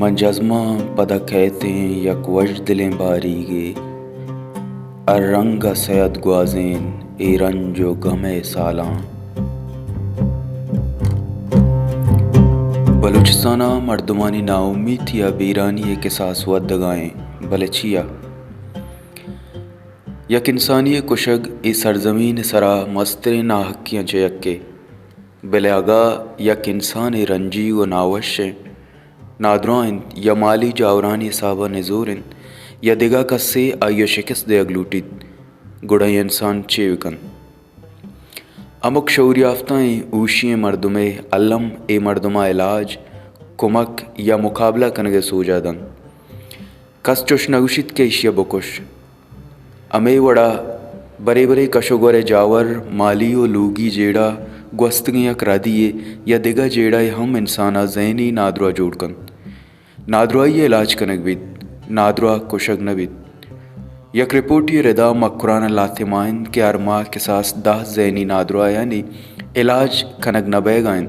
من جزماں پدا کہتے ہیں یک وجد دلیں باریگے الرنگ سید گوازین ای رنج و غم سالاں. بلوچستانہ مردمانی نا امید یا بیرانی کے ساس ودگائیں بلے چیا یک انسانی کشگ ای سرزمین سرا مستر ناحقیاں چیکے بلے اگا یک انسان رنجی و ناوشیں نادرائن یا مالی جاورانی صابہ نزورن یا دگا کسے آئیو شکست دے اگلوٹید گڑائی انسان چیوکن امک شعور یافتائیں اوشی مردمے علم اے مردمہ علاج کمک یا مقابلہ کنگے سوجا دن کس چوش نگوشید کے اشیا بکش امے وڑا برے برے کشگورے جاور مالی و لوگی جیڑا گوستگیں یک ردیے یا دگا جیڑا ہم انسانا ذہنی نادروا جوڑ کن نادروائی علاج کنگ بیت نادروا کشگ نبیت یک رپورٹی ردا مکران لاتمائن کے ارما کے ساس 10 ذہنی نادروا یعنی علاج کنگ نبے گائن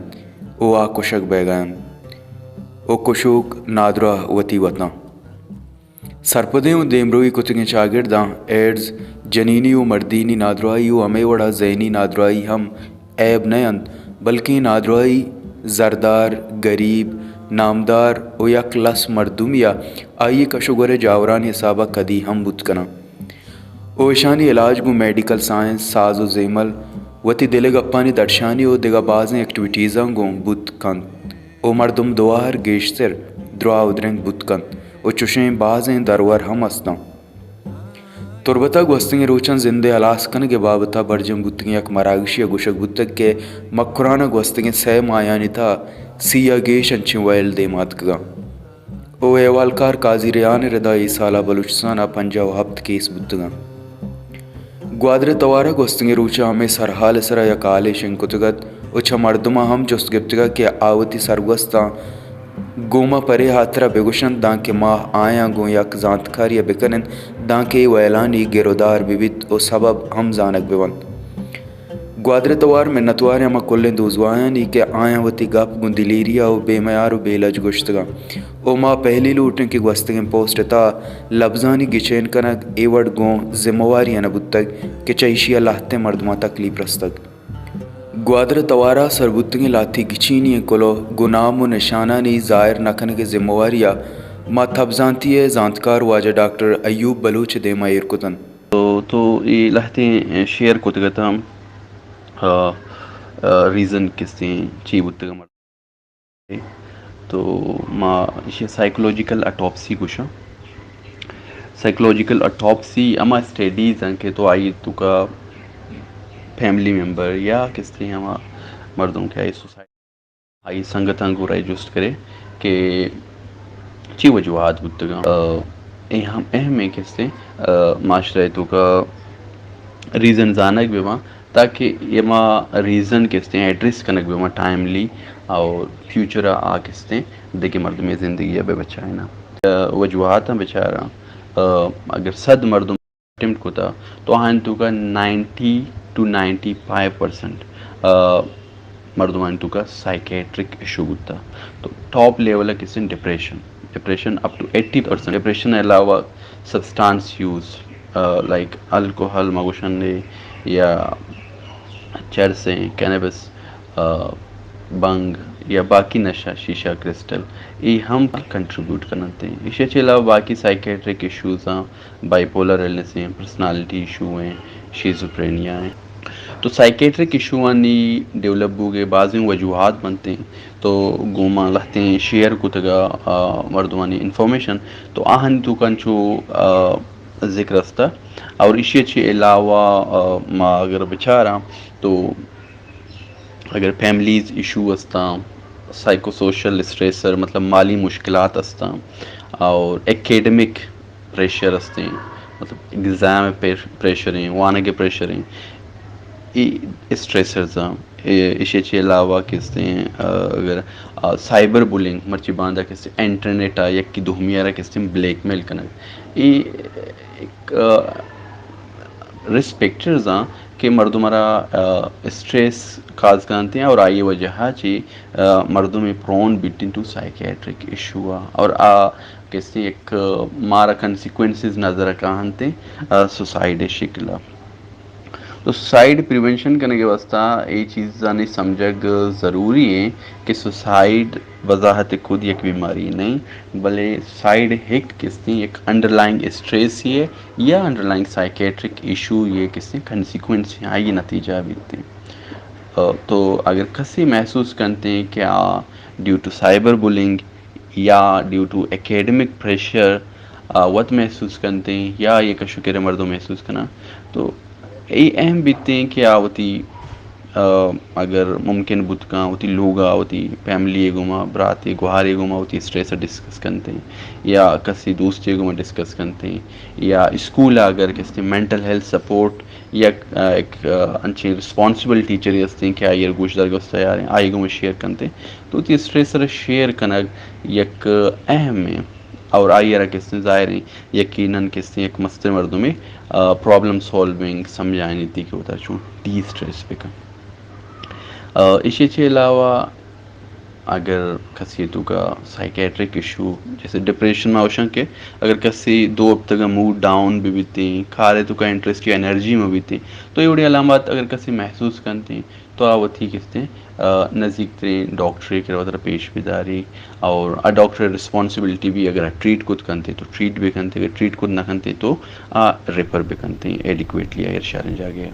او آ کشگ بے گائن او کشوک نادروا وتی وطن سرپدیں و دیمروی کتگیں چاگرداں ایڈز جنینی و مردینی نادروائی و ہمیں وڑا ذہنی نادروائی ہم عیب نہیں بلکہ نادروائی زردار غریب نامدار و یک لس مردم یا آئیے کشگورے جاورانی حسابہ کدی ہم بت کنا او اشانی علاج گو میڈیکل سائنس ساز و زیمل وتی دلگ اپانی درشانی و دگا بازیں ایکٹیویٹیزاں گو بت کن او مردم دوار گیشتر دروا ادرنگ بت کن او چوشیں بازیں درور ہم استاں تربتا گوستنگیں روچن زندے ہلاس کن کے بابتا برجم بتگیں یک مراگشی گوشک بتگ کے مکرانہ گوستنگیں سہ مایانی تھا سیا گیش انچیں ویل دے ماتگا او ایوالکار قاضی ریان ردا ای سالہ بلوچستانہ 57 کیس بتگا گوادر توارہ گوستنگیں روچا ہمیں سرحال سرا یک آلے شنکتگت او چھا مردمہ ہم جست گپتگا کہ آوتی سرگوستاں گوما پرے ہاترہ بگوشن دان کے ماہ آیاں گو یک زانتکاری بکنن دان کے ویلانی گرودار بیویت او سبب ہم زانک بیون گوادر توار منتوار ہما کلیں دوزوائیں کہ آیاں وتی گپ گن دلیریا و بے معیار و بے لج گشتگا او ماں پہلی لوٹن کی گوستگیں پوسٹ تا لبزانی گچین کنگ ایوڑ گون ذمہ نبتگ کہ چیشی اللہ مردمہ تکلیف رستگ گوادر توارہ سربتگیں لاتی گچینی کلو گنام و نشانانی ظاہر نکن کے ذمہ واریا ما تھبزانتی ہے زانتکار واجہ ڈاکٹر ایوب بلوچ دیما ایرکتن تو یہ لہتے شیئر کتگتا ریزن کستے چی بتگا مرد تو ما یہ سائیکولوجیکل اٹاپسی کشا سائیکولوجیکل اٹاپسی اما اسٹیڈیز ہیں کہ تو آئی تو کا فیملی ممبر یا کس طرح ہما مردوں کے آئی سوسائٹی آئی سنگتاں کو رائی جسٹ کرے کہ چی وجوہات بتگا اہم ہے کس طرح معاشرہ تو کا ریزن زانک بیما تاکہ یہ ما ریزن کس طرح ایڈریس کنک بیما ٹائملی اور فیوچر آ کس طرح دیکھے مردم زندگی بے بچائے نا وجوہات ہیں بچارا اگر 100 مردم اٹیمپٹ کوتا تو ہاں تو کا 90 to 95% مردمان تو کا سائیکیٹرک ایشو ہوتا تو ٹاپ لیول ہے کسی ڈپریشن اپ ٹو 80% ڈپریشن علاوہ سبسٹانس یوز لائک الکوہل مگوشن یا چرسیں کینیبس بنگ یا باقی نشہ شیشہ کرسٹل یہ ہم کنٹریبیوٹ کرتے ہیں اس کے علاوہ باقی سائیکیٹرک ایشوز ہیں بائیپولر ایلنس ہیں پرسنالٹی ایشو ہیں شیزوفرینیا ہیں تو سائیکیٹرک ایشو آنی ڈیولپ ہو گئے بعض وجوہات بنتے ہیں تو گوما لہتے ہیں شیئر کو تگا مردمانی انفارمیشن تو آہن تو کنچو ذکر استا اور اسی کے علاوہ ما اگر بچارا تو اگر فیملیز ایشو استا سائیکو سوشل اسٹریسر مطلب مالی مشکلات استا اور ایکیڈمک پریشر استے ہیں مطلب ایگزام پریشر ہیں وانا کے پریشر ہیں اسٹریسرز ہیں اسی کے علاوہ کستے ہیں اگر سائبر بولنگ مرچی باندھا کستے انٹرنیٹ آ یک کی دہمیارہ کستے بلیک میل کنگ یہ ایک رسک فیکٹرز ہیں کہ مردم اسٹریس کاز کرتے ہیں اور آئی وجہ چی مردم پرون بیٹن ٹو سائکیٹرک ایشو اور کہتے ہیں ایک مارا کنسیکوینسز نظر کہانتے سوسائڈ شکل تو سوسائڈ پریونشن کرنے کے واسطہ یہ چیز سمجھگ ضروری ہے کہ سوسائڈ وضاحت خود ایک بیماری نہیں بلے سوسائڈ ایک کسی ایک انڈر لائنگ اسٹریس ہی ہے یا انڈر لائنگ سائکیٹرک ایشو یہ کسی کنسیکوینس ہیں یہ نتیجہ بیتے ہیں تو اگر کسی محسوس کرتے ہیں کہ ڈیو ٹو سائبر بولنگ یا ڈیو ٹو ایکیڈمک پریشر وت محسوس کرتے ہیں یا یہ کشو کرے مردوں محسوس کرنا تو یہ اہم بیتے ہیں کہ ہوتی اگر ممکن بت کا ہوتی لوگا ہوتی فیملی گما براتے گوہارے گما ہوتی اسٹریس ڈسکس کرتے ہیں یا کسی دوسرے گما ڈسکس کرتے ہیں یا اسکول اگر کسی مینٹل ہیلتھ سپورٹ یا ایک انچے رسپانسبل ٹیچر ہستے ہیں کہ آئیے گوش درگوش تیار ہیں آئیے گما شیئر کرتے ہیں تو تی اسٹریس شیئر کنگ یک اہم ہے اور آئیے کس ظاہر ہیں یقیناً کس ایک مستر مردوں میں پرابلم سالونگ سمجھائیں نیتی کے اتر چون ڈی اسٹریس پہ اسی کے علاوہ اگر کسی تو کا سائکیٹرک ایشو جیسے ڈپریشن میں اوشن کے اگر کسی دو ہفتہ کا موڈ ڈاؤن بھی بیتے ہیں کھارے تو کا انٹرسٹ یا انرجی میں بیتے تو یہ بڑی علامات اگر کسی محسوس کرتے ہیں تو آوت ہی کہتے ہیں نزدیک ترین ڈاکٹر کے وطر پیش بیداری اور ڈاکٹر رسپانسبلٹی بھی اگر ٹریٹ خود کرتے تو ٹریٹ بھی کرتے اگر ٹریٹ خود نہ کرتے تو ریفر بھی کرتے ہیں ایڈیکویٹلی اگر شارن جا گیا